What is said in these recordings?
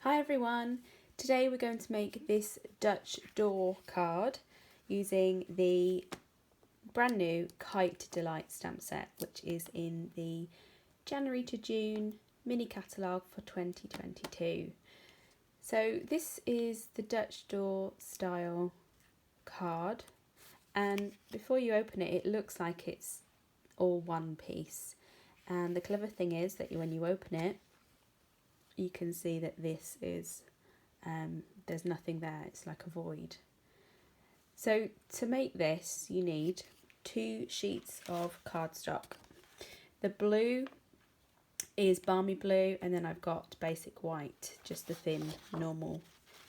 Hi everyone, today we're going to make this Dutch door card using the brand new Kite Delight Stamp Set, which is in the January to June mini catalogue for 2022. So this is the Dutch door style card, and before you open it, it looks like it's all one piece, and the clever thing is that when you open it, you can see that this is, there's nothing there, it's like a void. So to make this, you need 2 sheets of cardstock. The blue is balmy blue, and then I've got basic white, just the thin normal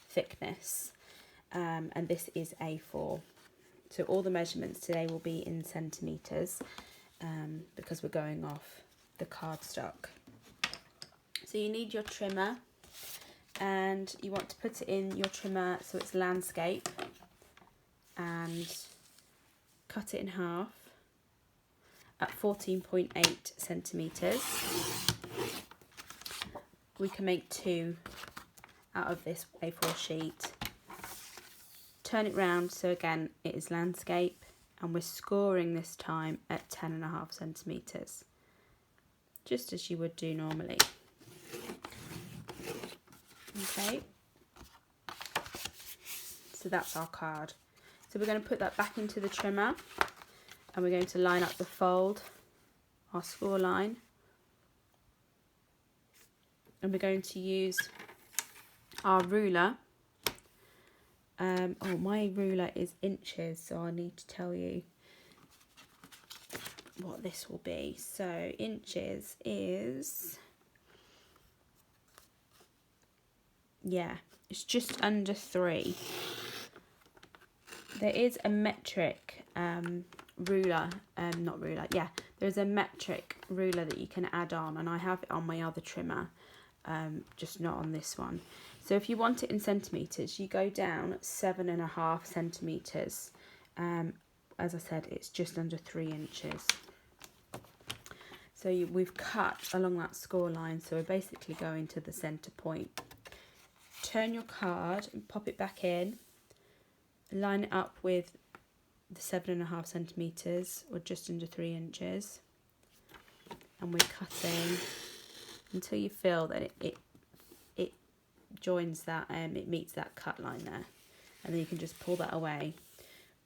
thickness, and this is A4. So all the measurements today will be in centimetres, because we're going off the cardstock. So you need your trimmer, and you want to put it in your trimmer so it's landscape, and cut it in half at 14.8 centimetres. We can make 2 out of this A4 sheet. Turn it round so again it is landscape, and we're scoring this time at 10.5 centimetres, just as you would do normally. Okay, so that's our card. So we're going to put that back into the trimmer, and we're going to line up the fold, our score line, and we're going to use our ruler. Oh, my ruler is inches, so I need to tell you what this will be. So inches is, yeah, it's just under 3. There is a metric ruler, there's a metric ruler that you can add on, and I have it on my other trimmer, just not on this one. So if you want it in centimetres, you go down 7.5 centimetres. As I said, it's just under 3 inches. So we've cut along that score line, so we're basically going to the centre point. Turn your card and pop it back in, line it up with the 7.5 centimetres, or just under 3 inches, and we're cutting until you feel that it joins that, it meets that cut line there, and then you can just pull that away.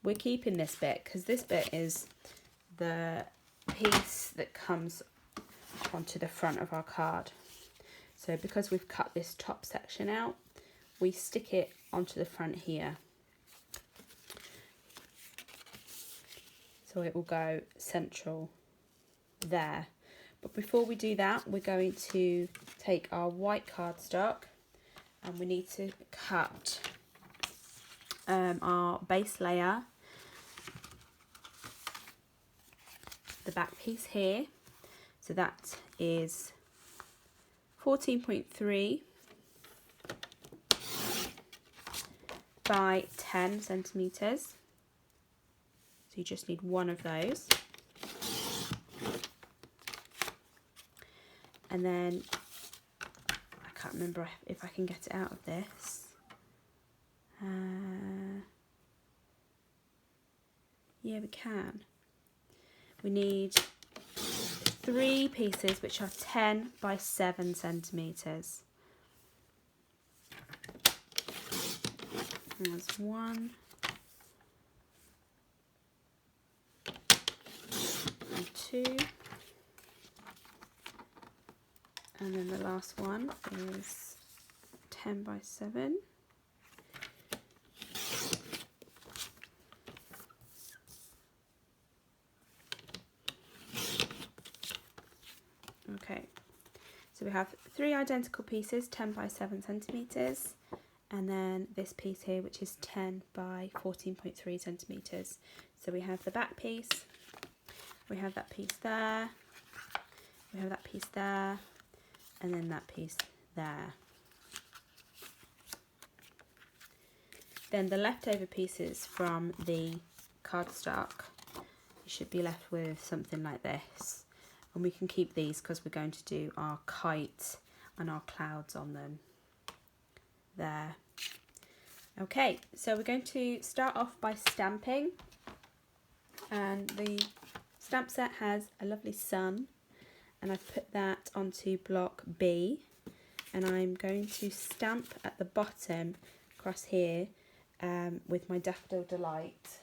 We're keeping this bit because this bit is the piece that comes onto the front of our card. So because we've cut this top section out, we stick it onto the front here. So it will go central there. But before we do that, we're going to take our white cardstock, and we need to cut our base layer, the back piece here. So that is 14.3 by 10 centimetres. So you just need one of those. And then, I can't remember if I can get it out of this. Yeah, we can. We need 3 pieces which are 10 by 7 centimetres. There's 1 and 2, and then the last one is 10 by 7. Okay, so we have 3 identical pieces, 10 by 7 centimetres, and then this piece here, which is 10 by 14.3 centimetres. So we have the back piece, we have that piece there, we have that piece there, and then that piece there. Then the leftover pieces from the cardstock, you should be left with something like this. And we can keep these because we're going to do our kite and our clouds on them. there. Okay, so we're going to start off by stamping, and the stamp set has a lovely sun, and I've put that onto block B, and I'm going to stamp at the bottom across here with my Daffodil Delight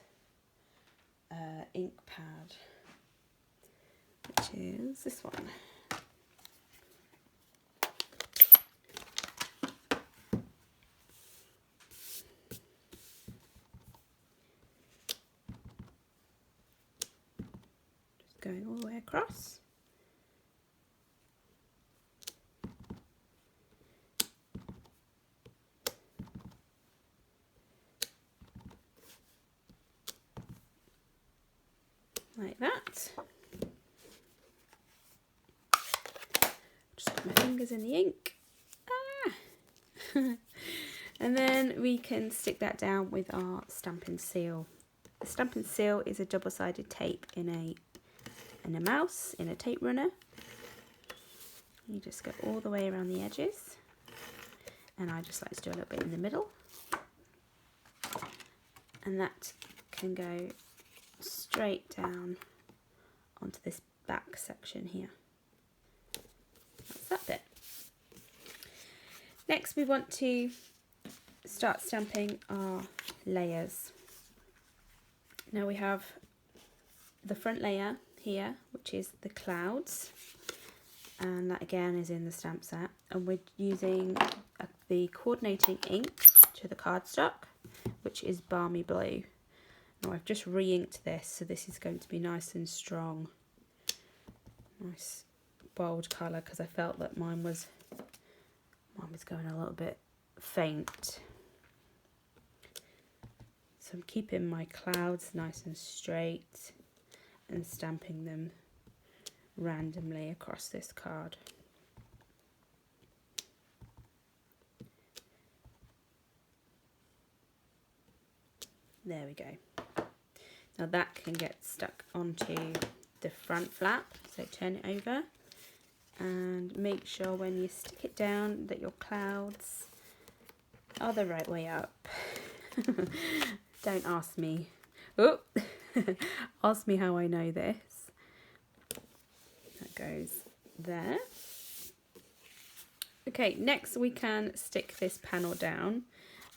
ink pad, which is this one. Going all the way across. Like that. Just put my fingers in the ink. Ah! And then we can stick that down with our Stampin Seal. The Stampin Seal is a double-sided tape in a mouse, in a tape runner. You just go all the way around the edges, and I just like to do a little bit in the middle, and that can go straight down onto this back section here. That's that bit. Next we want to start stamping our layers. Now we have the front layer here, which is the clouds, and that again is in the stamp set, and we're using the coordinating ink to the cardstock, which is Balmy Blue. Now I've just re-inked this, so this is going to be nice and strong, nice bold colour, because I felt that mine was going a little bit faint. So I'm keeping my clouds nice and straight and stamping them randomly across this card. There we go. Now that can get stuck onto the front flap, so turn it over and make sure when you stick it down that your clouds are the right way up. Don't ask me. Oh, ask me how I know this. That goes there. Okay, next we can stick this panel down.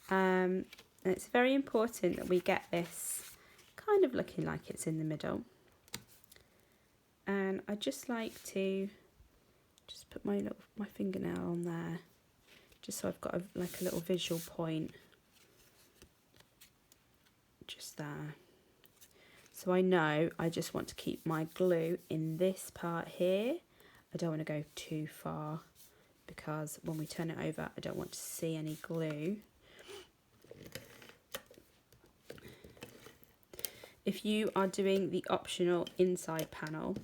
And it's very important that we get this kind of looking like it's in the middle. And I just like to just put my fingernail on there, just so I've got like a little visual point. Just there. So I know I just want to keep my glue in this part here. I don't want to go too far, because when we turn it over I don't want to see any glue. If you are doing the optional inside panel,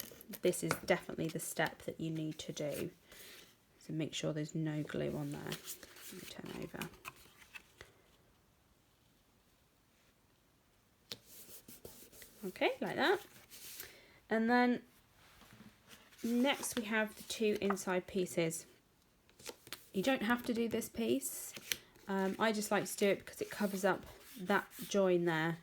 this is definitely the step that you need to do. So make sure there's no glue on there. Let me turn over. Okay, like that. And then next we have the two inside pieces. You don't have to do this piece. I just like to do it because it covers up that join there.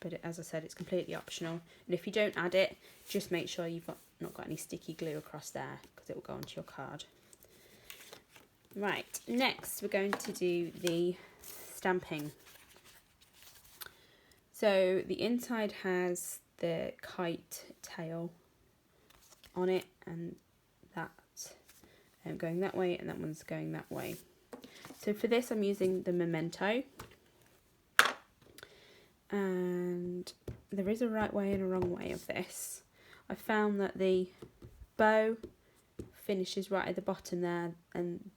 But as I said, it's completely optional. And if you don't add it, just make sure you've not got any sticky glue across there, because it will go onto your card. Right, next we're going to do the stamping. So the inside has the kite tail on it, and that going that way, and that one's going that way. So for this I'm using the Memento, and there is a right way and a wrong way of this. I found that the bow finishes right at the bottom there, and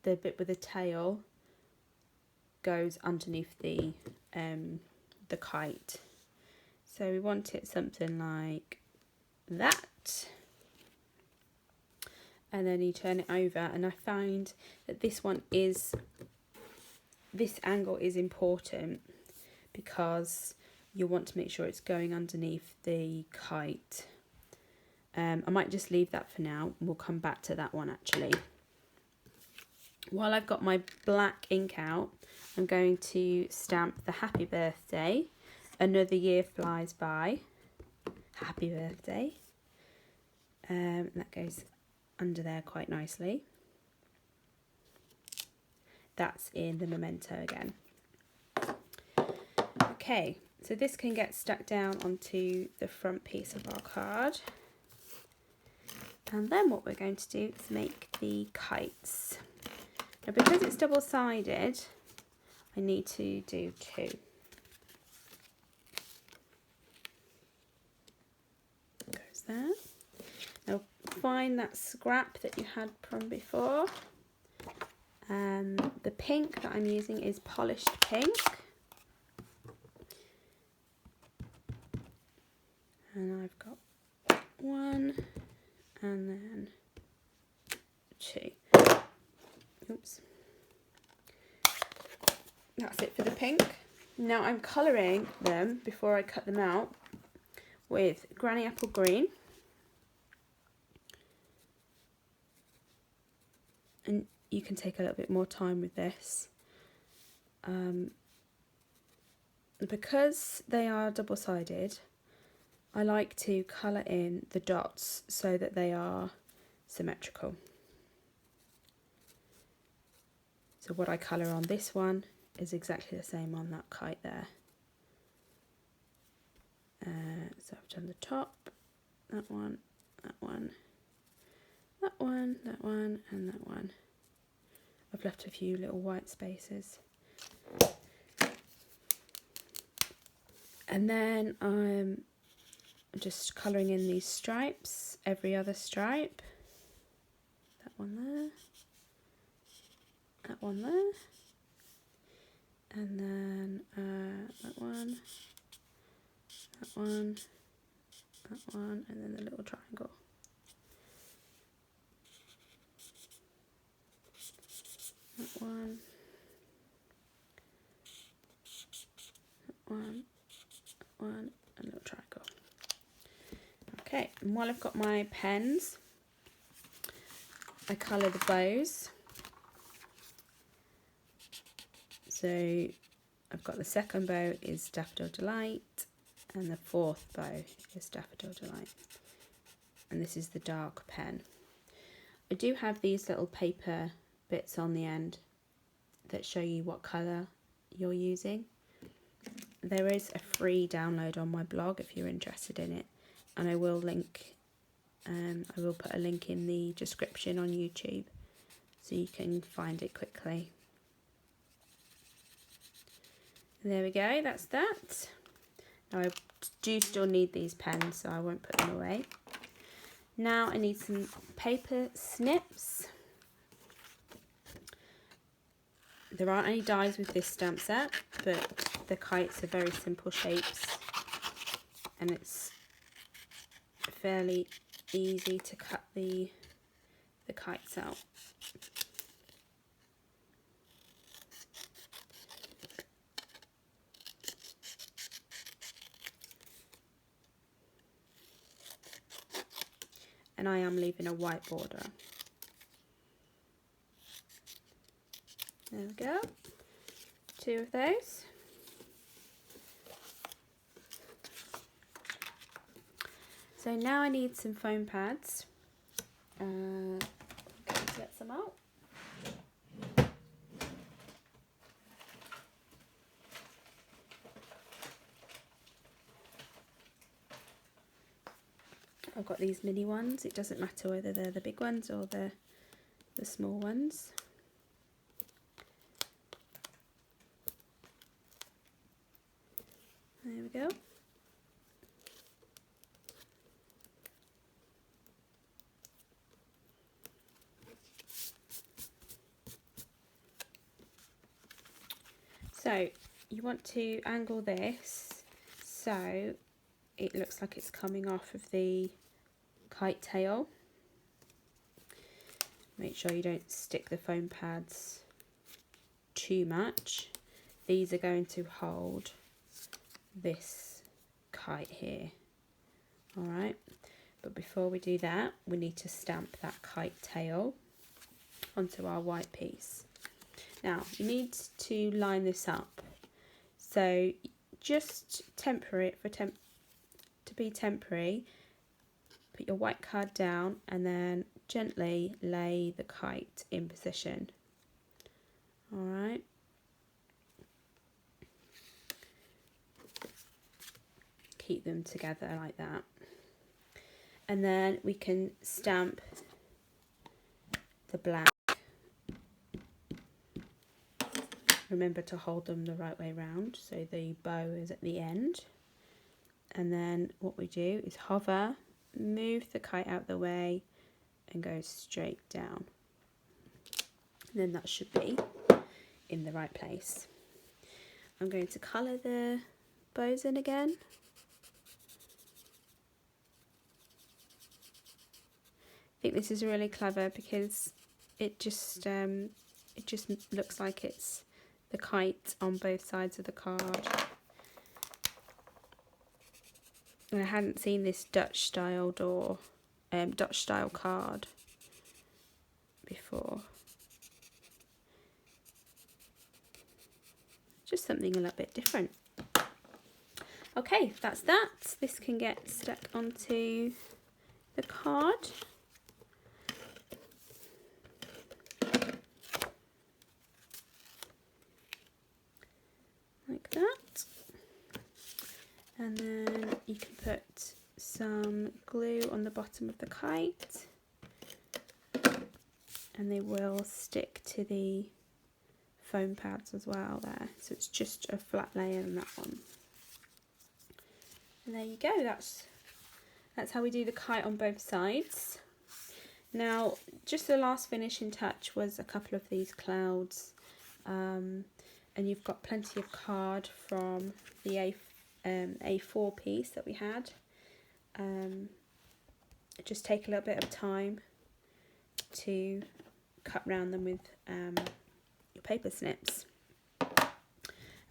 the bit with the tail goes underneath the kite. So we want it something like that, and then you turn it over, and I find that this angle is important, because you want to make sure it's going underneath the kite. I might just leave that for now, and we'll come back to that one actually. while I've got my black ink out, I'm going to stamp the happy birthday. Another year flies by. Happy birthday. That goes under there quite nicely. That's in the memento again. Okay, so this can get stuck down onto the front piece of our card. And then what we're going to do is make the kites. Now because it's double-sided, I need to do 2. Goes there. Now find that scrap that you had from before. The pink that I'm using is polished pink. And I've got 1 and then 2. Oops. That's it for the pink. Now I'm colouring them before I cut them out with Granny Apple Green. And you can take a little bit more time with this. Because they are double-sided, I like to colour in the dots so that they are symmetrical. So what I colour on this one is exactly the same on that kite there. So I've done the top, that one, that one, that one, that one, and that one. I've left a few little white spaces. And then I'm just colouring in these stripes, every other stripe. That one there, that one there, and then that one, that one, that one, and then the little triangle. That one, that one, that one, and a little triangle. Okay, and while I've got my pens, I colour the bows. So I've got the second bow is Daffodil Delight, and the fourth bow is Daffodil Delight. And this is the dark pen. I do have these little paper bits on the end that show you what colour you're using. There is a free download on my blog if you're interested in it, and I will put a link in the description on YouTube so you can find it quickly. There we go, that's that. Now I do still need these pens, so I won't put them away. Now I need some paper snips. There aren't any dies with this stamp set, but the kites are very simple shapes and it's fairly easy to cut the kites out. And I am leaving a white border. There we go, 2 of those. So now I need some foam pads. I'm going to get some out. I've got these mini ones. It doesn't matter whether they're the big ones or the small ones. There we go. So you want to angle this so it looks like it's coming off of the kite tail. Make sure you don't stick the foam pads too much. These are going to hold this kite here. Alright, but before we do that, we need to stamp that kite tail onto our white piece. Now you need to line this up, so just temper it to be temporary. Put your white card down and then gently lay the kite in position. Alright. Keep them together like that. And then we can stamp the black. Remember to hold them the right way round so the bow is at the end. And then what we do is hover, move the kite out the way and go straight down. And then that should be in the right place. I'm going to colour the bows in again. I think this is really clever because it just looks like it's the kite on both sides of the card. And I hadn't seen this Dutch style card before. Just something a little bit different. Okay, that's that. This can get stuck onto the card. Like that. And then you can put some glue on the bottom of the kite and they will stick to the foam pads as well there. So it's just a flat layer on that one. And there you go, that's how we do the kite on both sides. Now, just the last finishing touch was a couple of these clouds. And you've got plenty of card from the A4 piece that we had. Just take a little bit of time to cut round them with your paper snips.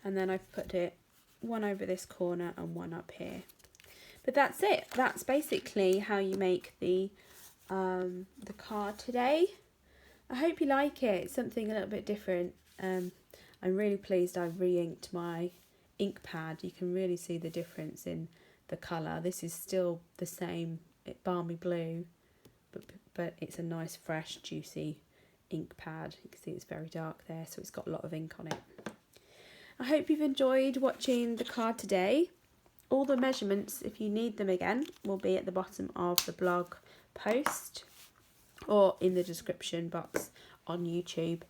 And then I've put it one over this corner and one up here. But that's it. That's basically how you make the card today. I hope you like it. It's something a little bit different. I'm really pleased I re-inked my ink pad. You can really see the difference in the colour. This is still the same balmy blue, but it's a nice fresh juicy ink pad. You can see it's very dark there, so it's got a lot of ink on it. I hope you've enjoyed watching the card today. All the measurements, if you need them again, will be at the bottom of the blog post or in the description box on YouTube.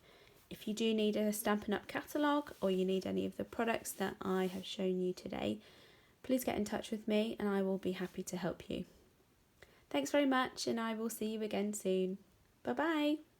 If you do need a Stampin' Up catalogue or you need any of the products that I have shown you today, please get in touch with me and I will be happy to help you. Thanks very much and I will see you again soon. Bye bye.